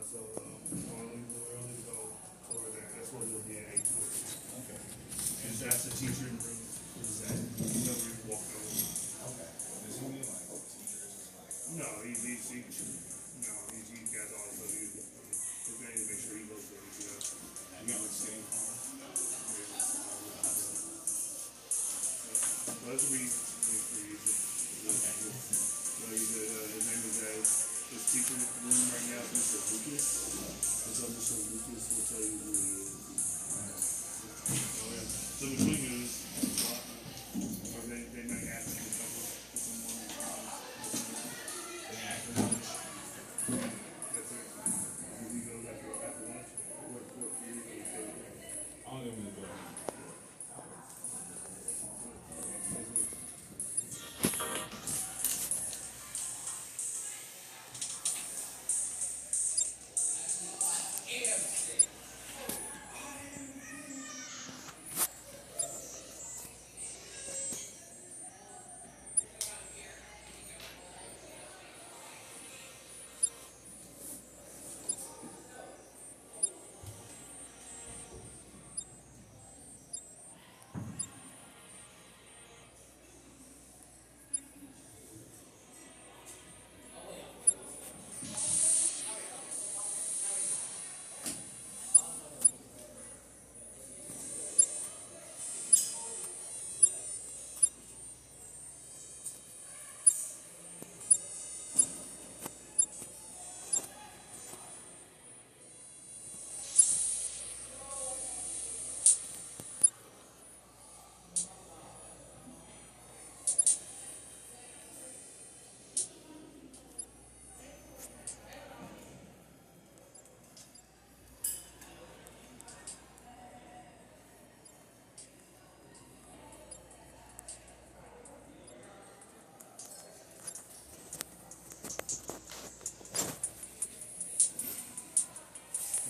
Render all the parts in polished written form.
So we'll leave a little early to go over there. That's what he'll be at 8:40. Okay. And that's the teacher in the room. Who's that? Nobody walked over. Okay. Does he mean like teachers is like? No, he's he guys all so he's going to make sure he goes there. And you would sitting for him? Let's read for you. Okay. His name is his teacher in the room right now is Mr. Lucas. So Mr. Lucas will tell you who he is. Oh yeah. So between you, or they might ask him to come with someone. They acknowledge. That's it. If he goes after lunch, what for you? I'll give him the bill.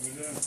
We're done.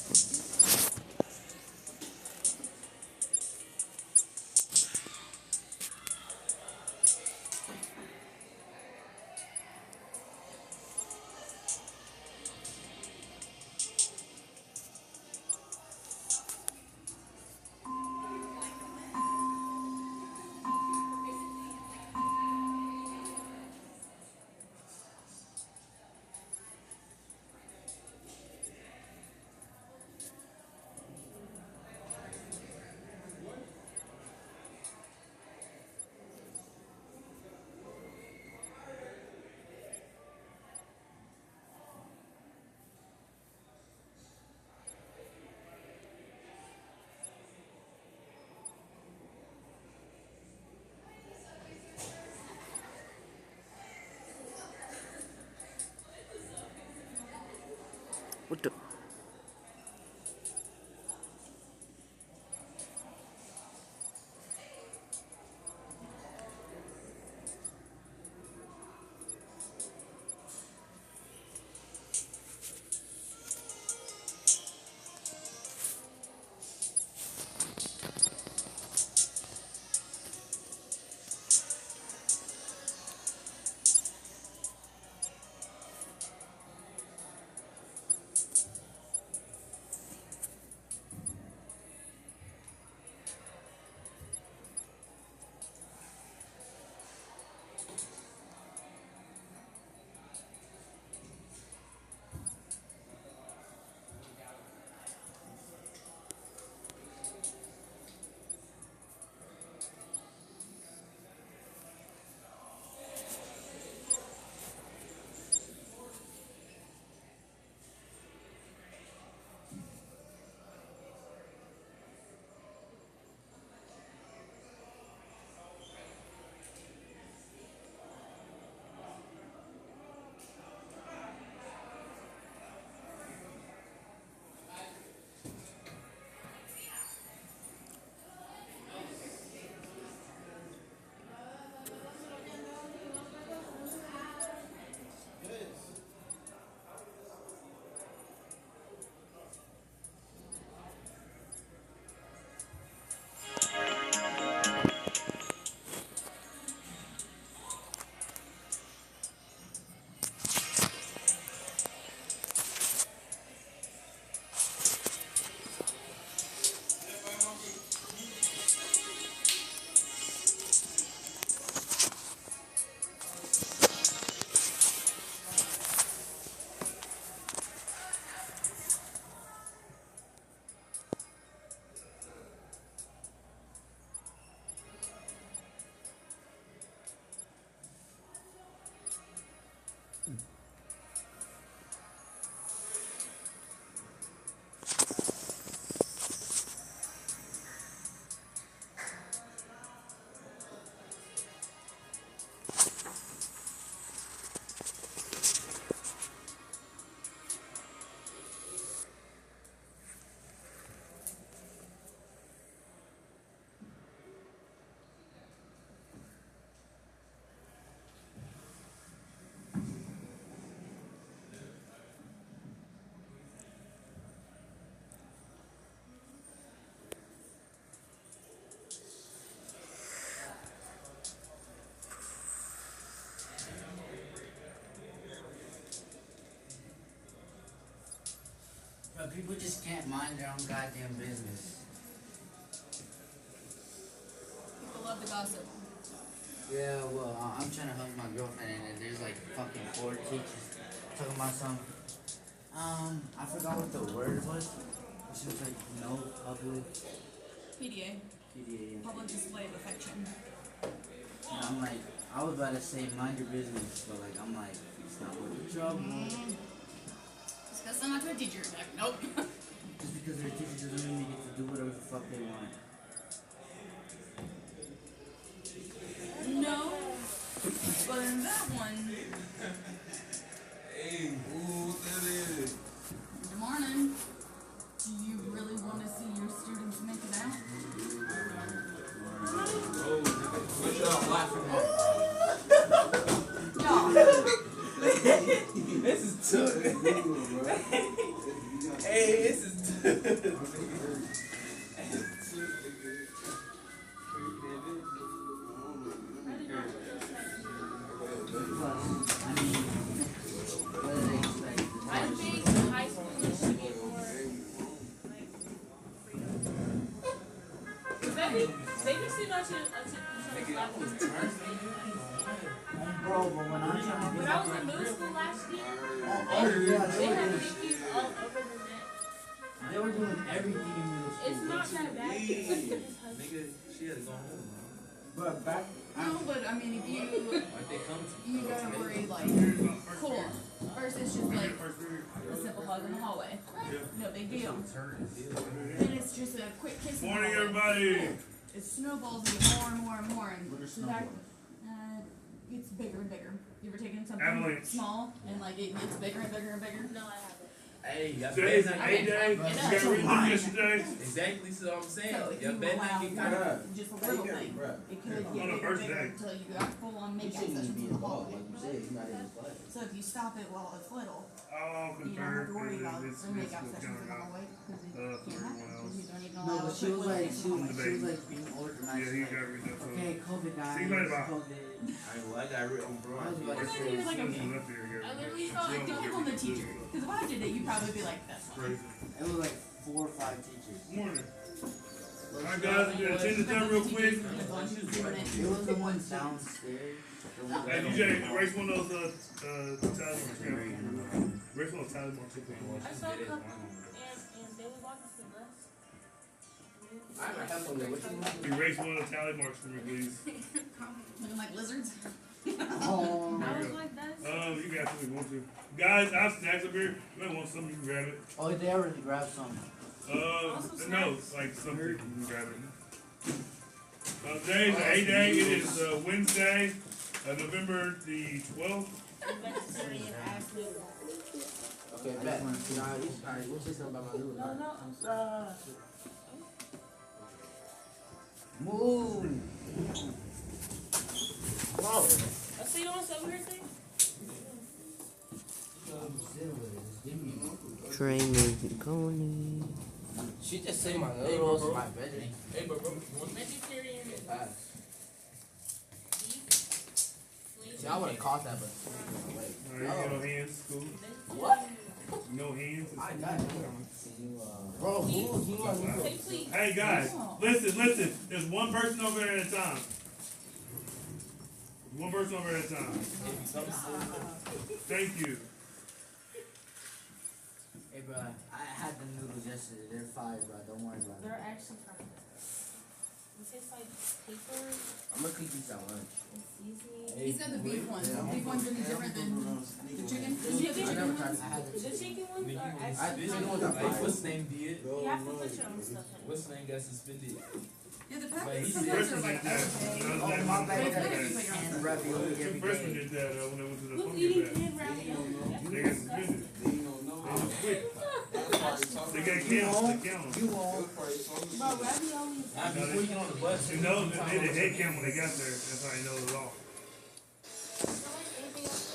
What the? people just can't mind their own goddamn business. People love the gossip. Yeah, well, I'm trying to help my girlfriend, and there's like fucking 4 teachers talking about some. I forgot what the word was. She was like, no public. PDA. PDA. Public display of affection. And I'm like, I was about to say mind your business, but like, I'm like, it's not worth the trouble. Just because I'm not a teacher. Like, nope. Just because they're a teacher doesn't mean they get to do whatever the fuck they want. No. But in that one, Hey, ooh, what that is? good morning. Do you really want to see your students make it out? Oh, what y'all laughing at? Y'all. This is too. Hey, this is too. I mean, what do they expect? I think high schoolers should get more, like, freedom. They can see much of each other's lives. Bro, but when I'm trying to When get I up was in there, middle school last year, oh yeah, they had Dickies all over the net. they were doing everything in middle school. It's not that bad. Nigga, she had to go home. But back, No, but I mean, if you Why'd they come to you gotta worry like, cool. First, it's just like a simple hug in the hallway. No big deal. Then it's just a quick kiss. In the Morning, hallway. everybody. It snowballs and more and more and more, and so that gets bigger and bigger. You ever taken something Avalanche. small and like it gets bigger and bigger and bigger? No, I haven't. Hey, y'all Today's better an not A get day. You It got does. read them yesterday. exactly so what I'm saying. So if Y'all you better allow not get caught up. one, just a little thing, it could get On the bigger first and bigger day. until you got full on He makeout shouldn't sessions be in the involved, hallway. like you said, he's not in his class. So if you stop it while it's little, All you don't have confirmed. to worry about It's the makeout what's sessions in going the on. hallway because it For can't happen everyone because you don't even no, allow but it she to was live like, in the she was hallway. like being organized. Yeah, She's he like, got read that. okay, COVID guys, See you later, bye. COVID. Well, I got written on bro. I was about to Well, say, then he was like, She okay. left here, I yeah. literally So felt like, like don't pick on the teacher because if I did it, you'd probably be like, that's fine. Crazy. it was like 4 or 5 teachers. Morning. Alright, guys, we're gonna attend to that real quick. It was the one downstairs. The one Hey, DJ, erase one of those tally marks. Erase one of those tally marks. I saw a couple, and they were walking to the bus. I might have some there. What you want? Erase one of the tally marks for me, please. Looking like lizards. Oh, I was like, that's. You can have some if you want to. Guys, I have snacks up here. You might want some, you can grab it. oh, they already grabbed some. No, like something you can grab it. Today's a day. It is Wednesday, November the 12th. Vegetarian ass noodle. Okay, bet. Nah, alright, we'll say something about my noodles. No, Move. Wow. so you want some weird thing? She just say my noodles, my veggie. Hey, bro. Vegetarian Pass. beef. See, I would have caught that, but wait. Alright, no hands, cool. What? No hands. I got it. Bro, who my noodles? Hey, please. Hey guys, listen. There's one person over there at a time. One person over there at a time. Thank you. Hey, bro, I had the noodles yesterday. They're fire, bro. Don't worry about They're it. actually fine. It tastes like paper I'm gonna cook these at lunch. and seasoning. He's got the beef ones. The beef ones are different than the chicken. Does he have the I chicken never tried ones? it. I had The chicken ones are I actually did fine. know that. Like, what's name did? You have to put your own stuff in. What's name got suspended? Yeah, the But packets he's sometimes the are like, person okay. that Oh, my But bad. it's better if you put your own And stuff. ravioli The every freshman day. did that when they went to the Who's pumpkin eating bag. canned ravioli? They got suspended. They got counted. They counted. You won't. Bro, ravioli is. Now, before you get on the bus, They know that they did head count when they got there. That's how they know it all. Anything else?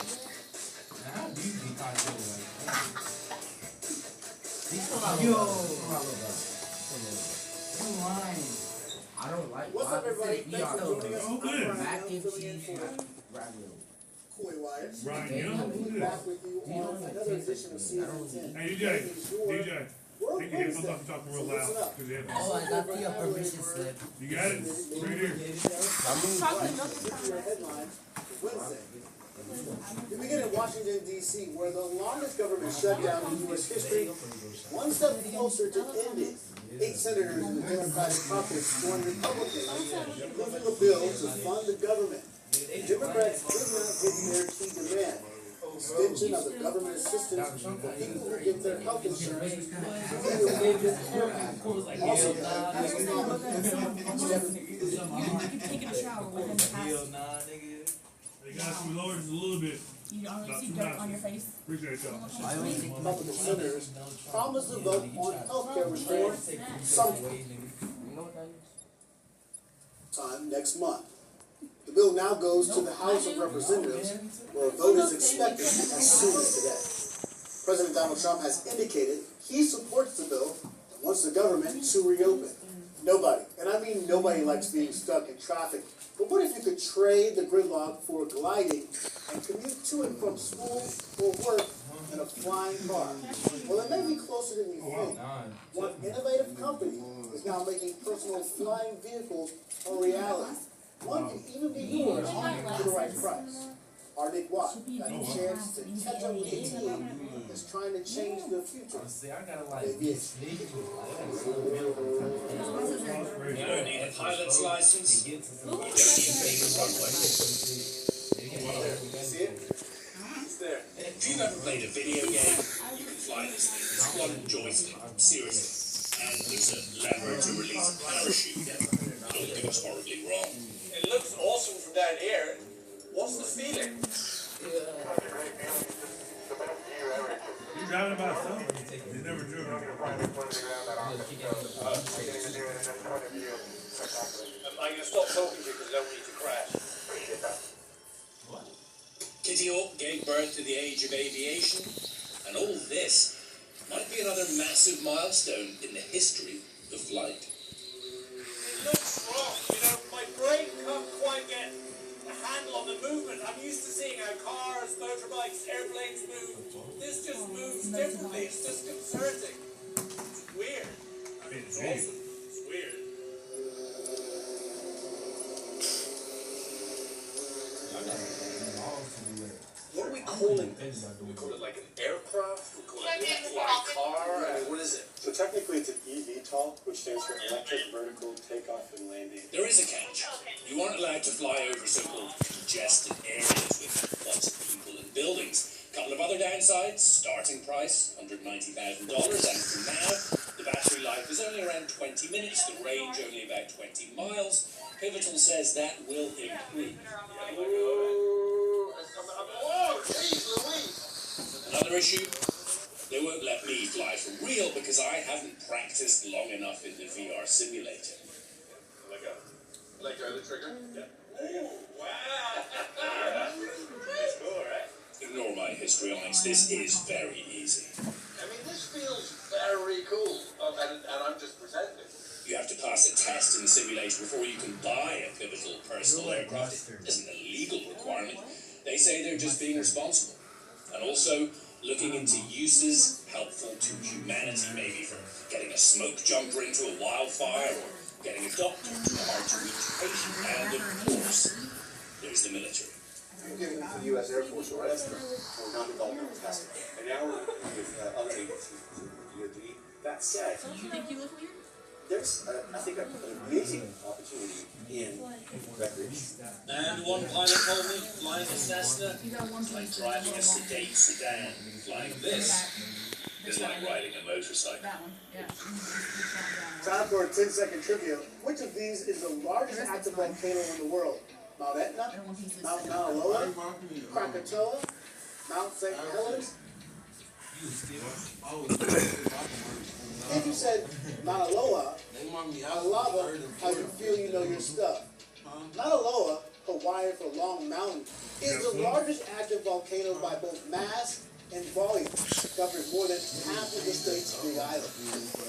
now, how do you be caught doing like Yo. You lying. I don't like. What's up, everybody? Thanks for joining us. Oh, good. Mac and Filling in cheese for ravioli. Coy Wires. Brian Yeah. Young, We'll who be this? back with you You on don't another taste edition of it. I Season don't 10. Hey, DJ. Making sure DJ. We're Take your headphones against off and talk real loud. Because you have Oh, I got the permission slip. You got it? Right here. Chocolate milk is This is your headline for Wednesday. We begin in Washington, D.C., where the longest government shutdown in U.S. history, one step closer to ending. 8 senators in the Democratic caucus joined Republicans, moving a bill to fund the government. Democrats did not get their key demand, extension of the government assistance for people who get their health insurance. Also, taking a shower within the past. They got some lowers a little bit. You already see dirt on your face. Appreciate y'all. Republican senators promised to vote on health care reform sometime next month. The bill now goes to the House of Representatives, where a vote is expected as soon as today. President Donald Trump has indicated he supports the bill and wants the government to reopen. Nobody, and I mean nobody, likes being stuck in traffic. But what if you could trade the gridlock for gliding and commute to and from school or work in a flying car? Well, it may be closer than you think. One innovative company is now making personal flying vehicles a reality. One can even be yours for the right price. Arctic Watt got a chance to catch up with a team that's trying to change the future. See, I gotta like Aviation. sneak it. You don't need a pilot's license. You don't need big runway. See it? It's there. If you've ever played a video game, you can fly this thing. It's one joystick, seriously. And there's a lever to release a parachute. Don't get us horribly wrong. It looks awesome from down here. What's the feeling? You're driving about something. You never driven. I'm going to stop talking to you because I don't want you to crash. Kitty Hawk gave birth to the age of aviation, and all this might be another massive milestone in the history of flight. It looks wrong. You know, my brain can't quite get a handle on the movement. I'm used to seeing how cars, motorbikes, airplanes move. This just moves differently. It's disconcerting. It's weird. I mean, it's awesome. It's weird. What are we calling this? We call it like an aircraft? We call it a flying car? I mean, what is it? So technically it's an eVTOL, which stands for electric vertical takeoff and landing. There is a catch. You aren't allowed to fly over so-called congested areas with lots of people and buildings. A couple of other downsides: starting price, $190,000, and for now, the battery life is only around 20 minutes, the range only about 20 miles. Pivotal says that will improve. Oh, geez, Louise! Another issue, they won't let me fly for real because I haven't practiced long enough in the VR simulator. Let go of the trigger? Yeah. Ooh, wow. That's cool, right? Ignore my histrionics, this is very easy. I mean, this feels very cool. And I'm just presenting. You have to pass a test in the simulator before you can buy a Pivotal personal aircraft. It isn't a legal requirement. They say they're just being responsible. And also, looking into uses helpful to humanity, maybe for getting a smoke jumper into a wildfire, or getting a doctor to a hard-to-reach patient. And of course, there's the military. You're giving it to the U.S. Air Force, right? For non-developmental testing. And now we're with other agencies, DoD. That said, You think you look weird? there's, I think, an amazing opportunity in recreation. And one pilot told me flying a Cessna You got one is like piece. driving a sedate sedan. Flying this is like riding a motorcycle. That one, yeah. Time for a 10-second trivia. Which of these is the largest active volcano in the world? Mount Etna, Mount Mauna Loa, Krakatoa, Mount St. Helens? If you said Mauna Loa, lava, how you feel you know your stuff. Mauna Loa, Hawaii for Long Mountain, is the largest active volcano by both mass and volume. Covers more than half of the state's Big Island.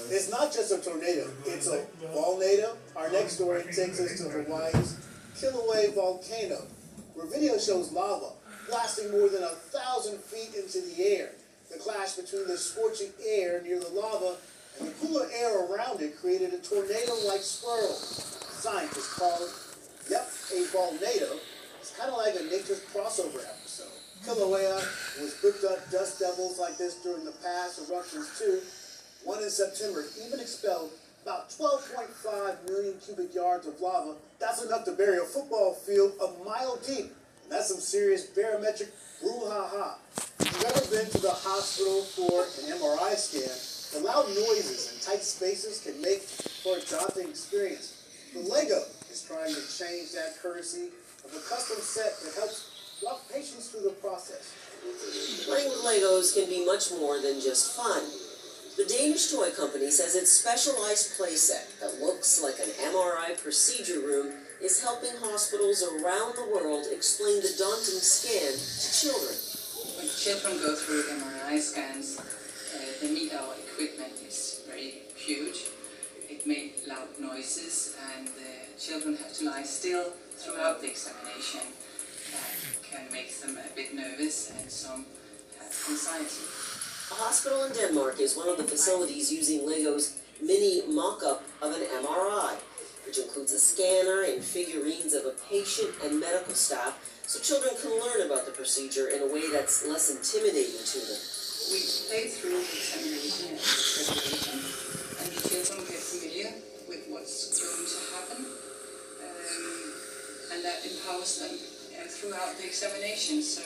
It's not just a tornado, it's a volnado. Our next story takes us to Hawaii's Kilauea volcano, where video shows lava blasting more than 1,000 feet into the air. The clash between the scorching air near the lava and the cooler air around it created a tornado-like swirl. Scientists call it, a volnado. It's kind of like a nature's crossover episode. Kilauea was whipped up dust devils like this during the past eruptions too. One in September even expelled about 12.5 million cubic yards of lava. That's enough to bury a football field a mile deep. And that's some serious barometric brouhaha. If you've ever been to the hospital for an MRI scan, the loud noises and tight spaces can make for a daunting experience. But Lego is trying to change that courtesy of a custom set that helps walk patients through the process. Playing with Legos can be much more than just fun. The Danish toy company says its specialized playset that looks like an MRI procedure room is helping hospitals around the world explain the daunting scan to children. When children go through MRI scans, the need our equipment is very huge. It makes loud noises, and the children have to lie still throughout the examination. That can make them a bit nervous, and some have anxiety. A hospital in Denmark is one of the facilities using Lego's mini mock-up of an MRI, which includes a scanner and figurines of a patient and medical staff, so children can learn about the procedure in a way that's less intimidating to them. We play through the examination and preparation, and the children get familiar with what's going to happen, and that empowers them throughout the examination, so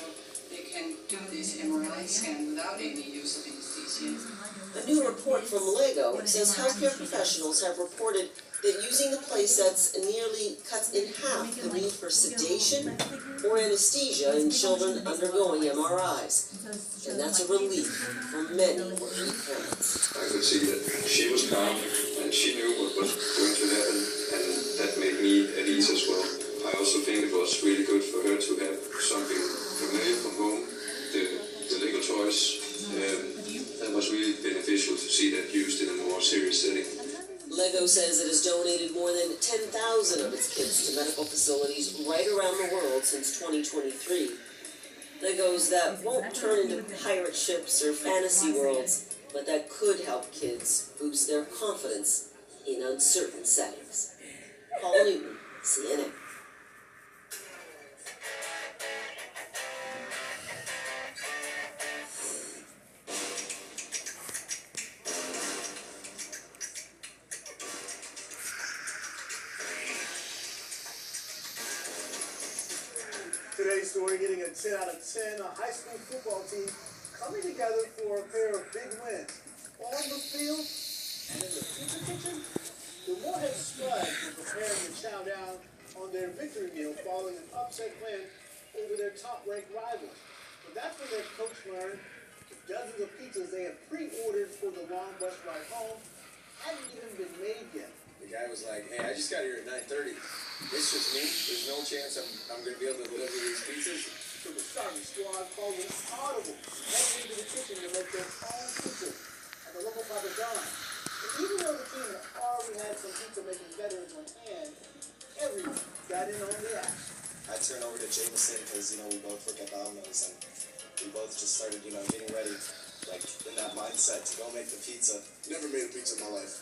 they can do this MRI scan without any use of anesthesia. A new report from Lego says healthcare professionals have reported that using the playsets nearly cuts in half the need for sedation or anesthesia in children undergoing MRIs. And that's a relief for many working parents. I could see that she was calm and she knew what was going to happen, and that made me at ease as well. I also think it was really good for her to have something familiar from home, the Lego toys. That was really beneficial to see that used in a more serious setting. Lego says it has donated more than 10,000 of its kits to medical facilities right around the world since 2023. Legos that won't turn into pirate ships or fantasy worlds, but that could help kids boost their confidence in uncertain settings. Paul Newton, CNN. Today's story getting a 10 out of 10, a high school football team coming together for a pair of big wins. On the field and in the pizza kitchen, the Moorhead Spuds were preparing to chow down on their victory meal following an upset win over their top-ranked rivals. But that's when their coach learned the dozens of pizzas they had pre-ordered for the long bus ride home hadn't even been made yet. The guy was like, hey, I just got here at 9:30. It's just me. There's no chance I'm going to be able to deliver these pizzas. So the starting squad called an audible, heading into the kitchen to make their own pizza at the local Papa John's. And even though the team already had some pizza-making veterans on hand, everyone got in on the action. I turned over to Jameson because, we both work at Dummynation, and we both just started, getting ready, like, in that mindset to go make the pizza. Never made a pizza in my life.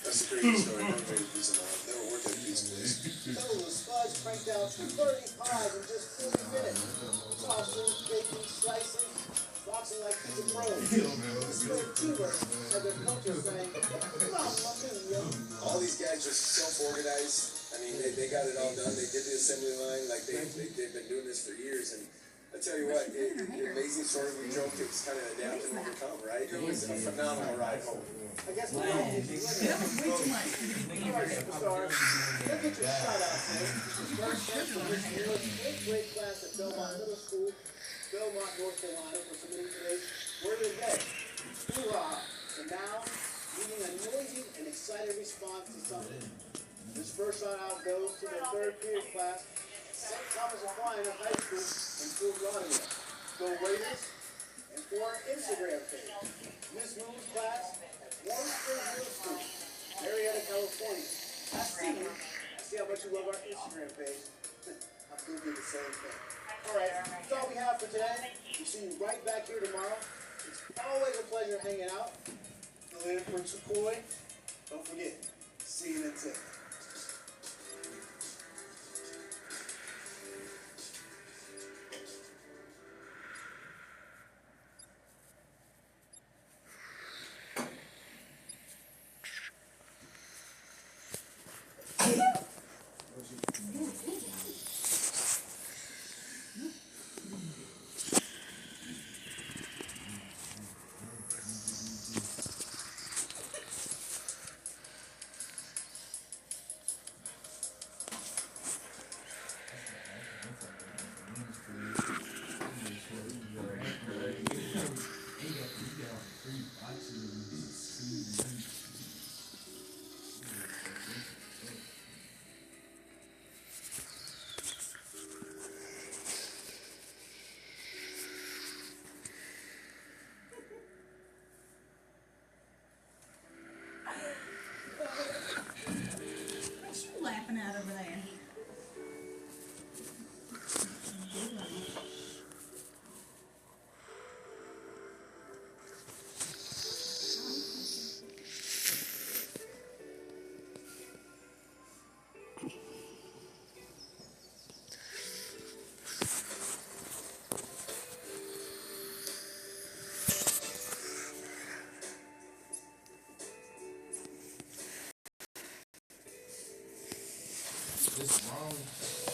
That's a crazy story. Never made a pizza in my life. Never worked at a pizza place. So the Spuds cranked out 30 pies in just 40 minutes. Tossing, baking, slicing, boxing like pizza pros. The Spuds teamwork had their culture saying, come on, yo. All these guys are self-organized. I mean, they got it all done. They did the assembly line like they've been doing this for years. And I tell you what, amazing story. We joked it's kind of adapt and overcome, right? It was a phenomenal ride home. I guess we're all getting ready. All right, superstars, let's get your shout out, man. First, thanks to this year's 8th grade class at Belmont Middle School, Belmont, North Carolina, for submitting today's Word of the Day. Hoorah! And now, needing a noisy and excited response to something. This first shout out goes to the 3rd period class, St. Thomas Aquinas High School in Fort Lauderdale. Go Raiders! And for our Instagram page, Miss Moon's class, Warren Springs Middle School, Marietta, California. I see how much you love our Instagram page. I feel do the same thing. Alright, that's all we have for today. We'll see you right back here tomorrow. It's always a pleasure hanging out. fill in for Turcoy. Don't forget, see you at 10. What you laughing at over there? This wrong.